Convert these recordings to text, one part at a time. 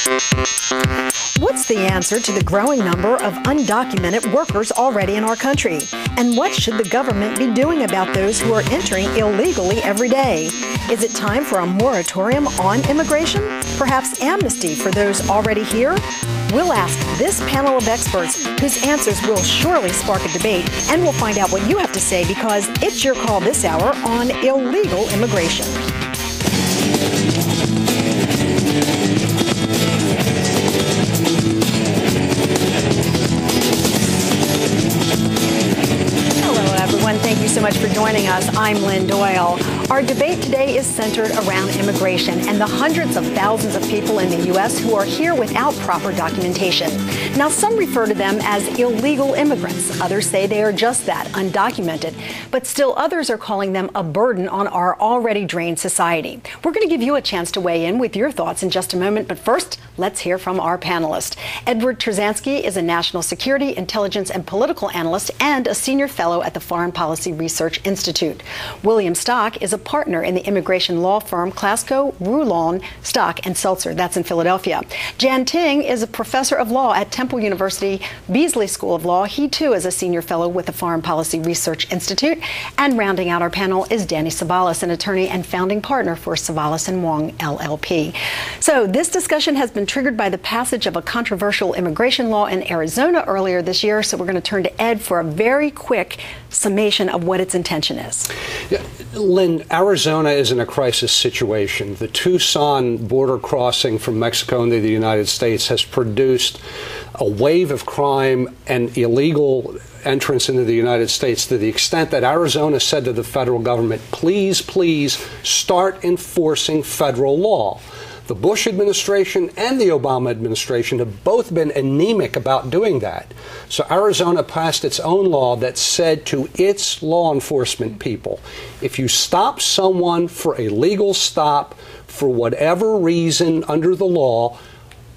What's the answer to the growing number of undocumented workers already in our country? And what should the government be doing about those who are entering illegally every day? Is it time for a moratorium on immigration? Perhaps amnesty for those already here? We'll ask this panel of experts whose answers will surely spark a debate, and we'll find out what you have to say because it's your call this hour on illegal immigration. Thank you so much for joining us. I'm Lynn Doyle. Our debate today is centered around immigration and the hundreds of thousands of people in the U.S. who are here without proper documentation. Now, some refer to them as illegal immigrants. Others say they are just that, undocumented. But still others are calling them a burden on our already drained society. We're going to give you a chance to weigh in with your thoughts in just a moment. But first, let's hear from our panelist. Edward Trzanski is a national security, intelligence, and political analyst and a senior fellow at the Foreign Policy Research Institute. William Stock is a partner in the immigration law firm Klasko, Rulon, Stock and Seltzer. That's in Philadelphia. Jan Ting is a professor of law at Temple University Beasley School of Law. He too is a senior fellow with the Foreign Policy Research Institute. And rounding out our panel is Danny Savalas, an attorney and founding partner for Savalas and Wong LLP. So this discussion has been triggered by the passage of a controversial immigration law in Arizona earlier this year. So we're going to turn to Ed for a very quick summation of what its intention is. Yeah, Lynn, Arizona is in a crisis situation. The Tucson border crossing from Mexico into the United States has produced a wave of crime and illegal entrance into the United States to the extent that Arizona said to the federal government, please, please start enforcing federal law. The Bush administration and the Obama administration have both been anemic about doing that. So Arizona passed its own law that said to its law enforcement people, if you stop someone for a legal stop for whatever reason under the law,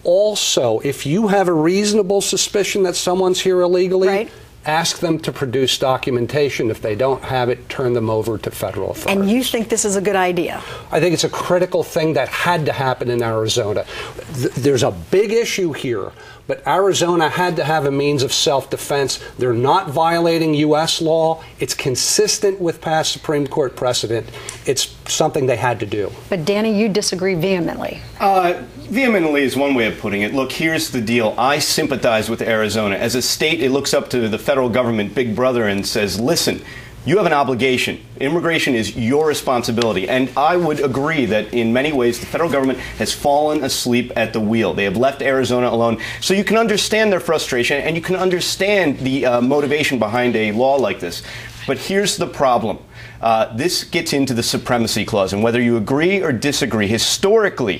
also, if you have a reasonable suspicion that someone's here illegally, right, ask them to produce documentation. If they don't have it, turn them over to federal authorities. And you think this is a good idea? I think it's a critical thing that had to happen in Arizona. There's a big issue here, but Arizona had to have a means of self-defense. They're not violating U.S. law. It's consistent with past Supreme Court precedent. It's something they had to do. But Danny, you disagree vehemently. Vehemently is one way of putting it. Look, here's the deal. I sympathize with Arizona. As a state, it looks up to the federal government, Big Brother, and says, listen, you have an obligation. Immigration is your responsibility. And I would agree that in many ways the federal government has fallen asleep at the wheel. They have left Arizona alone. So you can understand their frustration and you can understand the motivation behind a law like this. But here's the problem. This gets into the supremacy clause, and whether you agree or disagree, historically,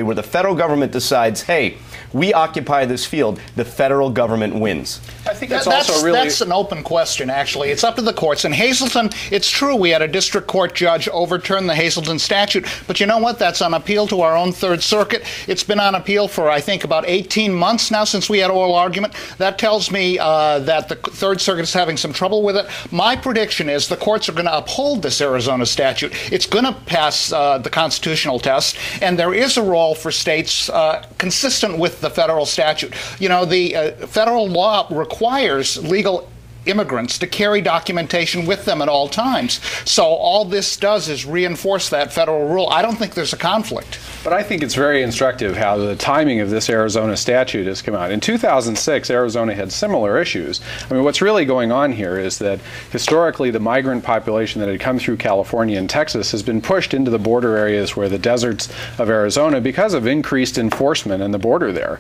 where the federal government decides, hey, we occupy this field, the federal government wins. I think that's an open question, actually. It's up to the courts. In Hazleton, it's true we had a district court judge overturn the Hazleton statute, but you know what? That's on appeal to our own Third Circuit. It's been on appeal for, I think, about 18 months now since we had oral argument. That tells me that the Third Circuit is having some trouble with it. My prediction is the courts are going to uphold this Arizona statute. It's going to pass the constitutional test, and there is a role for states consistent with the federal statute. You know, the federal law requires legal immigrants to carry documentation with them at all times. So all this does is reinforce that federal rule. I don't think there's a conflict. But I think it's very instructive how the timing of this Arizona statute has come out. In 2006, Arizona had similar issues. I mean, what's really going on here is that historically the migrant population that had come through California and Texas has been pushed into the border areas where the deserts of Arizona because of increased enforcement in the border there.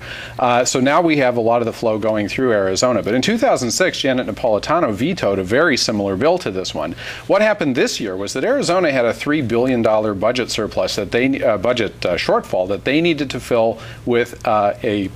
So now we have a lot of the flow going through Arizona. But in 2006, Janet Napolitano vetoed a very similar bill to this one. What happened this year was that Arizona had a $3 billion budget surplus that they shortfall that they needed to fill with a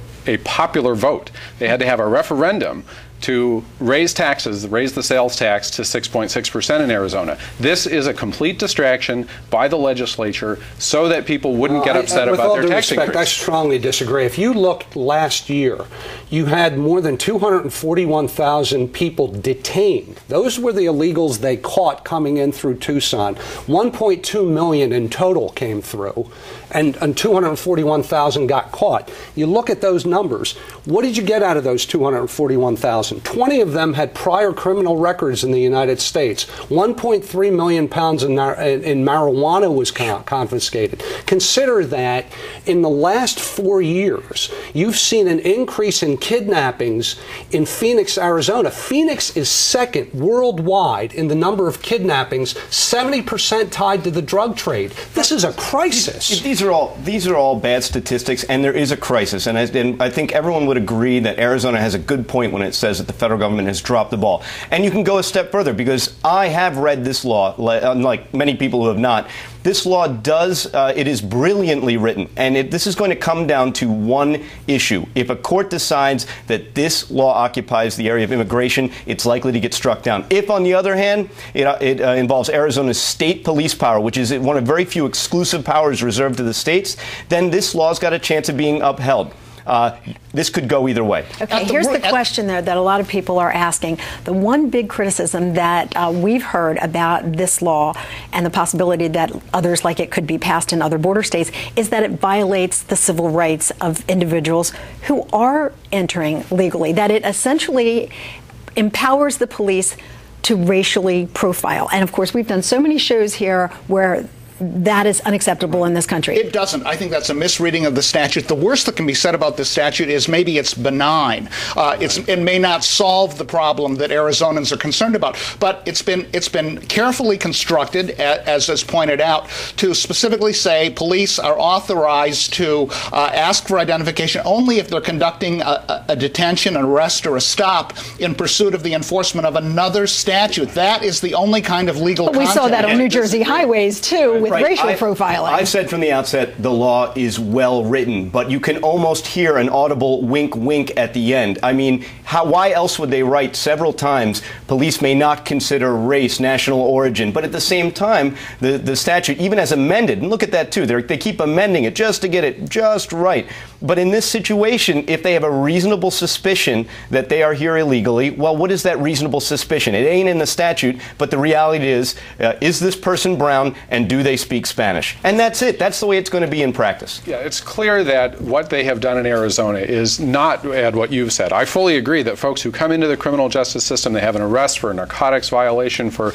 popular vote. They had to have a referendum to raise taxes, raise the sales tax to 6.6% in Arizona. This is a complete distraction by the legislature so that people wouldn't get upset about their tax increase. I strongly disagree. If you looked last year, you had more than 241,000 people detained. Those were the illegals they caught coming in through Tucson. 1.2 million in total came through, and 241,000 got caught. You look at those numbers. What did you get out of those 241,000? 20 of them had prior criminal records in the United States. 1.3 million pounds in marijuana was confiscated. Consider that in the last 4 years, you've seen an increase in kidnappings in Phoenix, Arizona. Phoenix is second worldwide in the number of kidnappings, 70% tied to the drug trade. This is a crisis. These are all bad statistics, and there is a crisis. And I think everyone would agree that Arizona has a good point when it says that the federal government has dropped the ball. And you can go a step further, because I have read this law, unlike many people who have not. This law it is brilliantly written, and this is going to come down to one issue. If a court decides that this law occupies the area of immigration, it's likely to get struck down. If, on the other hand, it involves Arizona's state police power, which is one of very few exclusive powers reserved to the states, then this law's got a chance of being upheld. This could go either way. Okay, here's the question there that a lot of people are asking. The one big criticism that we've heard about this law and the possibility that others like it could be passed in other border states is that it violates the civil rights of individuals who are entering legally, that it essentially empowers the police to racially profile. And of course, we've done so many shows here where that is unacceptable in this country. It doesn't. I think that's a misreading of the statute. The worst that can be said about this statute is maybe it's benign. It may not solve the problem that Arizonans are concerned about, but it's been carefully constructed, as is pointed out, to specifically say police are authorized to ask for identification only if they're conducting a detention, an arrest, or a stop in pursuit of the enforcement of another statute. That is the only kind of legal content. We saw that on New Jersey highways, too, with racial profiling. I've said from the outset the law is well written, but you can almost hear an audible wink wink at the end. I mean, why else would they write several times, police may not consider race, national origin, but at the same time, the statute, even as amended, and look at that too, they keep amending it just to get it just right. But in this situation, if they have a reasonable suspicion that they are here illegally, well, what is that reasonable suspicion? It ain't in the statute, but the reality is this person brown, and do they speak Spanish? And that's it. That's the way it's going to be in practice. Yeah, it's clear that what they have done in Arizona is not at what you've said. I fully agree that folks who come into the criminal justice system, they have an arrest for a narcotics violation, for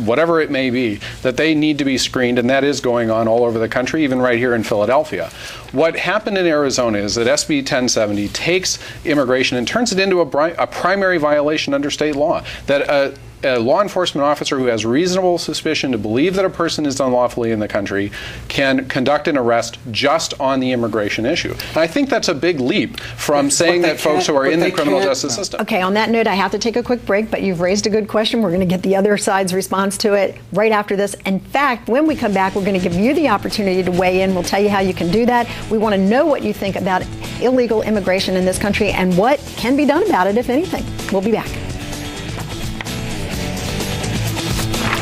whatever it may be, that they need to be screened, and that is going on all over the country, even right here in Philadelphia. What happened in Arizona is that SB 1070 takes immigration and turns it into a primary violation under state law, that a law enforcement officer who has reasonable suspicion to believe that a person is unlawfully in the country can conduct an arrest just on the immigration issue. And I think that's a big leap from saying that folks who are in the criminal justice system. Okay, on that note, I have to take a quick break, but you've raised a good question. We're going to get the other side's response to it right after this. In fact, when we come back, we're going to give you the opportunity to weigh in. We'll tell you how you can do that. We want to know what you think about illegal immigration in this country and what can be done about it, if anything. We'll be back.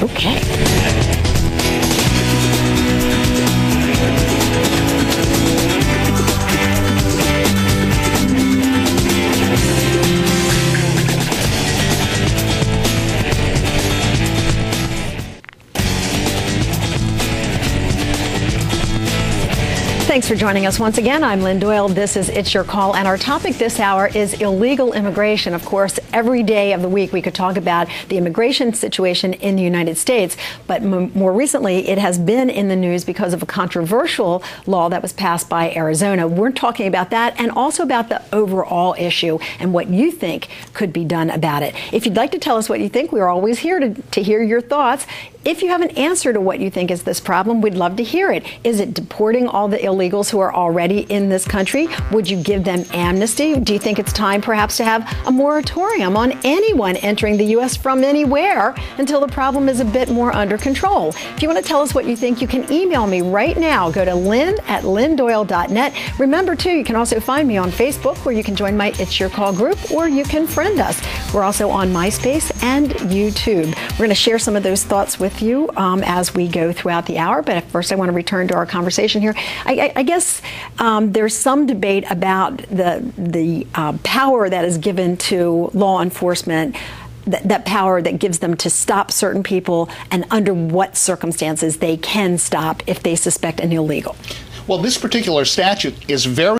Okay. Thanks for joining us once again. I'm Lynn Doyle. This is It's Your Call, and our topic this hour is illegal immigration. Of course, every day of the week we could talk about the immigration situation in the United States, but more recently it has been in the news because of a controversial law that was passed by Arizona. We're talking about that and also about the overall issue and what you think could be done about it. If you'd like to tell us what you think, we're always here to hear your thoughts. If you have an answer to what you think is this problem, we'd love to hear it. Is it deporting all the illegals who are already in this country? Would you give them amnesty? Do you think it's time perhaps to have a moratorium on anyone entering the U.S. from anywhere until the problem is a bit more under control? If you want to tell us what you think, you can email me right now. Go to lynn@lynndoyle.net. Remember, too, you can also find me on Facebook, where you can join my It's Your Call group, or you can friend us. We're also on MySpace and YouTube. We're going to share some of those thoughts with you as we go throughout the hour. But first, I want to return to our conversation here. I guess there's some debate about the power that is given to law enforcement, that power that gives them to stop certain people, and under what circumstances they can stop if they suspect an illegal. Well, this particular statute is very